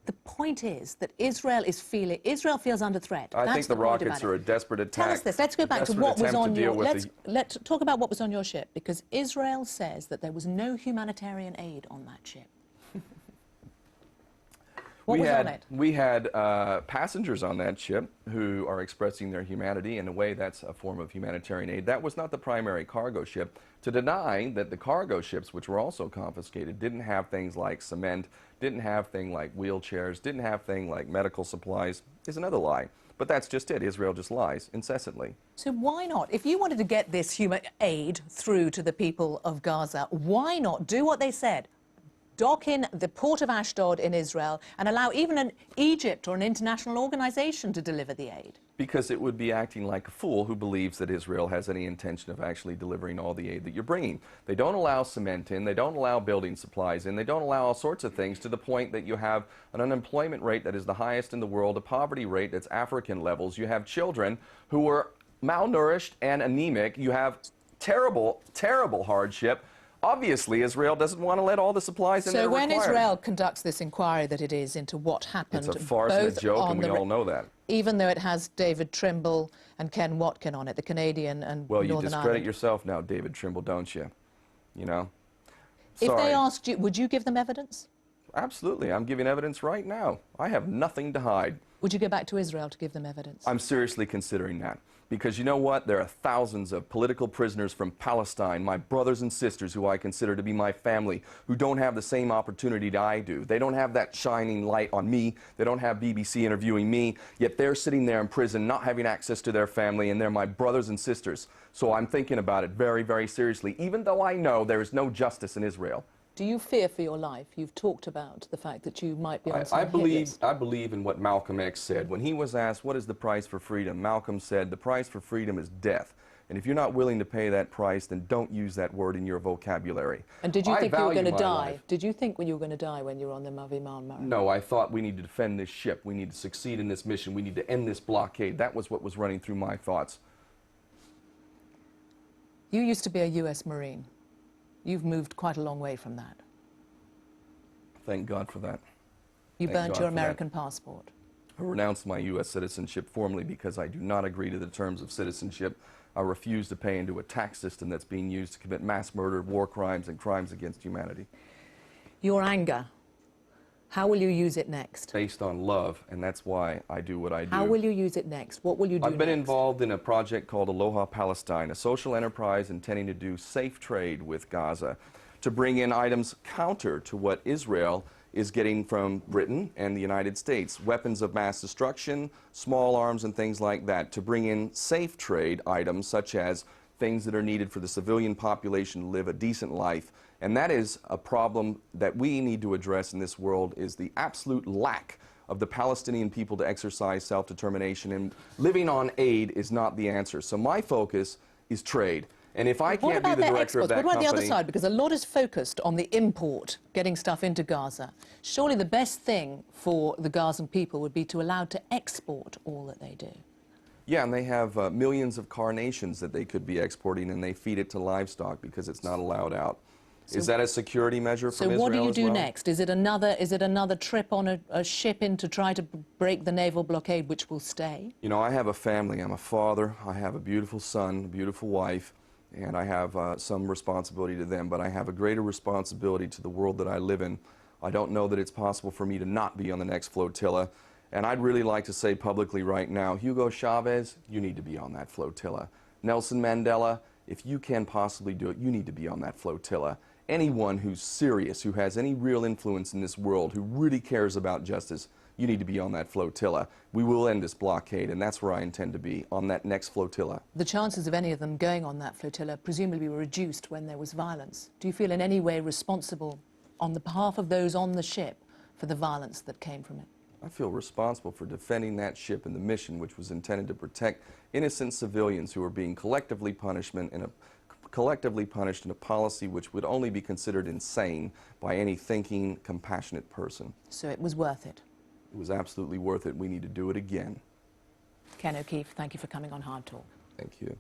The point is that Israel feels under threat. I think the rockets are a desperate attack. Tell us this. Let's go back to what was on your... Let's talk about what was on your ship, because Israel says that there was no humanitarian aid on that ship. What was on it? We had passengers on that ship who are expressing their humanity. In a way, that's a form of humanitarian aid. That was not the primary cargo ship. To deny that the cargo ships, which were also confiscated, didn't have things like cement, didn't have things like wheelchairs, didn't have things like medical supplies, is another lie. But that's just it. Israel just lies incessantly. So why not? If you wanted to get this human aid through to the people of Gaza, why not do what they said? Dock in the port of Ashdod in Israel and allow even an Egypt or an international organization to deliver the aid? Because it would be acting like a fool who believes that Israel has any intention of actually delivering all the aid that you're bringing. They don't allow cement in, they don't allow building supplies in, they don't allow all sorts of things, to the point that you have an unemployment rate that is the highest in the world, a poverty rate that's African levels. You have children who are malnourished and anemic. You have terrible, terrible hardship. Obviously, Israel doesn't want to let all the supplies in there required. So when Israel conducts this inquiry that it is into what happened... It's a farce and a joke, and we all know that. Even though it has David Trimble and Ken Watkin on it, the Canadian and Well, Northern you discredit Ireland. yourself now, David Trimble, don't you? You know? If Sorry. they asked you, would you give them evidence? Absolutely. I'm giving evidence right now. I have nothing to hide. Would you go back to Israel to give them evidence? I'm seriously considering that. Because you know what? There are thousands of political prisoners from Palestine, my brothers and sisters who I consider to be my family, who don't have the same opportunity that I do. They don't have that shining light on me. They don't have BBC interviewing me. Yet they're sitting there in prison, not having access to their family, and they're my brothers and sisters. So I'm thinking about it very, very seriously, even though I know there is no justice in Israel. Do you fear for your life? You've talked about the fact that you might be on some I believe in what Malcolm X said. When he was asked, what is the price for freedom? Malcolm said, the price for freedom is death. And if you're not willing to pay that price, then don't use that word in your vocabulary. And did you think you were going to die? Did you think you were going to die when you were on the mavi marmara? No, I thought we need to defend this ship. We need to succeed in this mission. We need to end this blockade. That was what was running through my thoughts. You used to be a U.S. Marine. You've moved quite a long way from that. Thank God for that. You burnt your American passport. I renounced my U.S. citizenship formally because I do not agree to the terms of citizenship. I refuse to pay into a tax system that's being used to commit mass murder, war crimes, and crimes against humanity. Your anger, how will you use it next? Based on love, and that's why I do what I do. How will you use it next? What will you do I've been next? involved in a project called Aloha Palestine, a social enterprise intending to do safe trade with Gaza, to bring in items counter to what Israel is getting from Britain and the United States, weapons of mass destruction, small arms and things like that, to bring in safe trade items such as things that are needed for the civilian population to live a decent life. And that is a problem that we need to address in this world, is the absolute lack of the Palestinian people to exercise self-determination, and living on aid is not the answer. So my focus is trade. And if I can't be the director of that company... What about the other side? Because a lot is focused on the import, getting stuff into Gaza. Surely the best thing for the Gazan people would be to allow to export all that they do. Yeah, and they have millions of carnations that they could be exporting, and they feed it to livestock because it's not allowed out. So, is that a security measure from Israel as well? So what do you do next? Is it another trip on a ship in to try to break the naval blockade, which will stay? You know, I have a family. I'm a father. I have a beautiful son, a beautiful wife, and I have some responsibility to them, but I have a greater responsibility to the world that I live in. I don't know that it's possible for me to not be on the next flotilla, and I'd really like to say publicly right now, Hugo Chavez, you need to be on that flotilla. Nelson Mandela, if you can possibly do it, you need to be on that flotilla. Anyone who's serious, who has any real influence in this world, who really cares about justice, you need to be on that flotilla. We will end this blockade, and that's where I intend to be, on that next flotilla. The chances of any of them going on that flotilla presumably were reduced when there was violence. Do you feel in any way responsible on the behalf of those on the ship for the violence that came from it? I feel responsible for defending that ship and the mission, which was intended to protect innocent civilians who are being collectively punished in a policy which would only be considered insane by any thinking, compassionate person. So it was worth it? It was absolutely worth it. We need to do it again. Ken O'Keefe, thank you for coming on Hardtalk. Thank you.